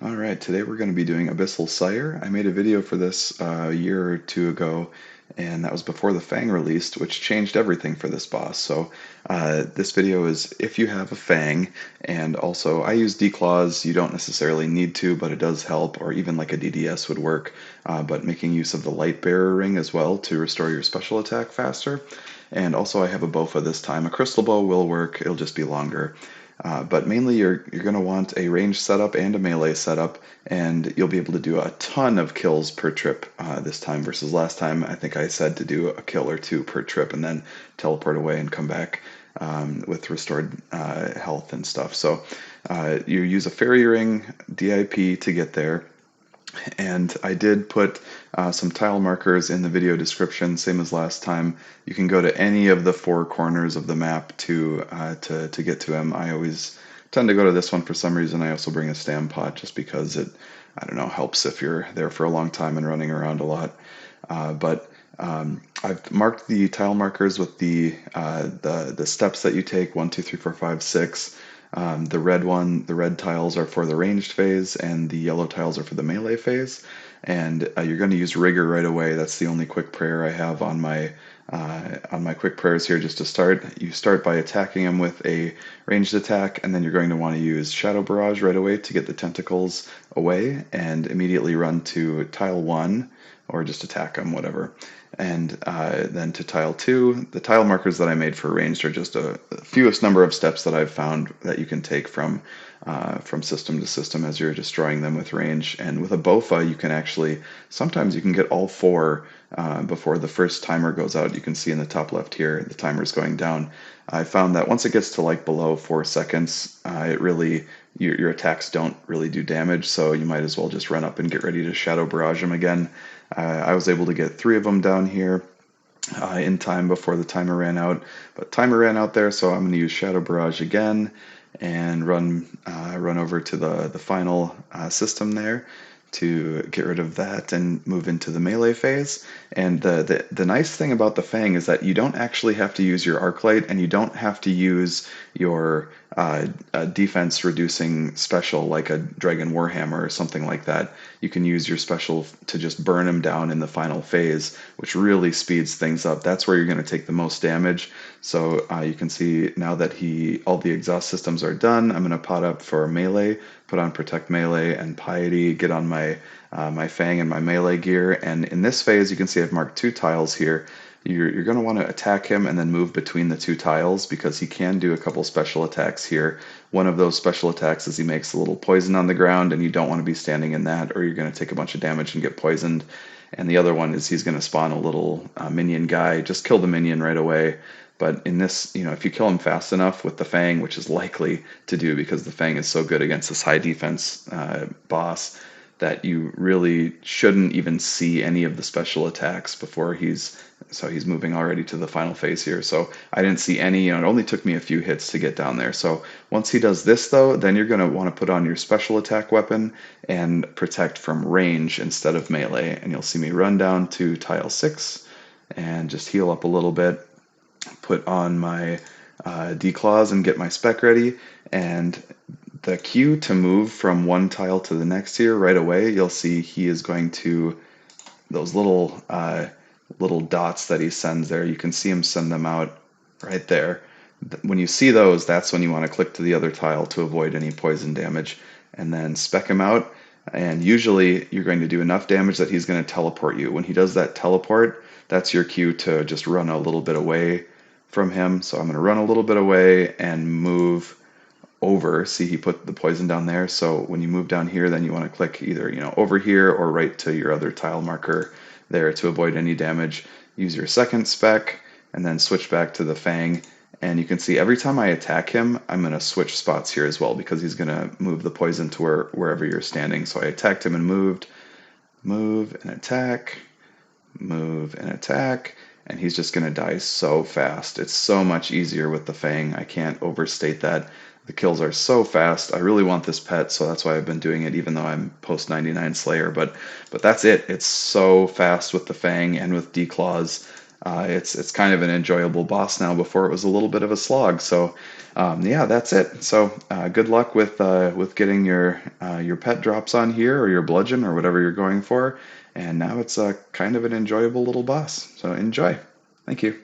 Alright, today we're going to be doing Abyssal Sire. I made a video for this a year or two ago, and that was before the Fang released, which changed everything for this boss. So this video is if you have a Fang, and also I use declaws. You don't necessarily need to, but it does help, or even like a DDS would work, but making use of the Light Bearer ring as well to restore your special attack faster. And also I have a bowfa this time. A crystal bow will work, it'll just be longer. But mainly you're going to want a range setup and a melee setup, and you'll be able to do a ton of kills per trip this time versus last time. I think I said to do a kill or two per trip and then teleport away and come back with restored health and stuff. So you use a fairy ring DIP to get there. And I did put some tile markers in the video description, same as last time. You can go to any of the four corners of the map to get to him. I always tend to go to this one for some reason. I also bring a stam pot just because it, I don't know, helps if you're there for a long time and running around a lot. I've marked the tile markers with the steps that you take, 1, 2, 3, 4, 5, 6. The red tiles are for the ranged phase, and the yellow tiles are for the melee phase. And you're going to use rigor right away. That's the only quick prayer I have on my quick prayers here just to start. You start by attacking him with a ranged attack, and then you're going to want to use Shadow Barrage right away to get the tentacles away, and immediately run to tile 1, or just attack him, whatever. And then to tile 2, the tile markers that I made for ranged are just a fewest number of steps that I've found that you can take from system to system as you're destroying them with range. And with a bowfa, you can actually, sometimes you can get all four before the first timer goes out. You can see in the top left here, the timer is going down. I found that once it gets to like below 4 seconds, it really, your attacks don't really do damage, so you might as well just run up and get ready to Shadow Barrage them again. I was able to get 3 of them down here in time before the timer ran out, but timer ran out there, so I'm going to use Shadow Barrage again and run over to the final system there to get rid of that and move into the melee phase. And the nice thing about the Fang is that you don't actually have to use your arc light, and you don't have to use your defense reducing special like a Dragon Warhammer or something like that. You can use your special to just burn him down in the final phase, which really speeds things up. That's where you're going to take the most damage. So you can see now that all the exhaust systems are done, I'm going to pot up for melee, put on Protect Melee and Piety, get on my Fang and my melee gear. And in this phase, you can see I've marked 2 tiles here. You're going to want to attack him and then move between the 2 tiles because he can do a couple special attacks here. One of those special attacks is he makes a little poison on the ground, and you don't want to be standing in that, or you're going to take a bunch of damage and get poisoned. And the other one is he's going to spawn a little minion guy. Just kill the minion right away. But in this, if you kill him fast enough with the Fang, which is likely to do because the Fang is so good against this high defense boss, that you really shouldn't even see any of the special attacks before he's moving already to the final phase here. So I didn't see any, it only took me a few hits to get down there. So once he does this though, then you're going to want to put on your special attack weapon and protect from range instead of melee. And you'll see me run down to tile 6 and just heal up a little bit, put on my declaws and get my spec ready. And the cue to move from one tile to the next here right away, you'll see he is going to, those little dots that he sends there, you can see him send them out right there. When you see those, that's when you want to click to the other tile to avoid any poison damage, and then spec him out. And usually you're going to do enough damage that he's going to teleport you. When he does that teleport, that's your cue to just run a little bit away from him. So I'm going to run a little bit away and move over. See, he put the poison down there. So when you move down here, then you want to click either, over here or right to your other tile marker there to avoid any damage. Use your second spec and then switch back to the Fang. And you can see every time I attack him, I'm going to switch spots here as well because he's going to move the poison to wherever you're standing. So I attacked him and moved, move and attack, move and attack. And he's just going to die so fast. It's so much easier with the Fang. I can't overstate that. The kills are so fast. I really want this pet, so that's why I've been doing it, even though I'm post 99 Slayer. But that's it. It's so fast with the Fang and with declaws. It's kind of an enjoyable boss now. Before it was a little bit of a slog. So yeah, that's it. So good luck with getting your pet drops on here or your bludgeon or whatever you're going for. And now it's kind of an enjoyable little boss. So enjoy. Thank you.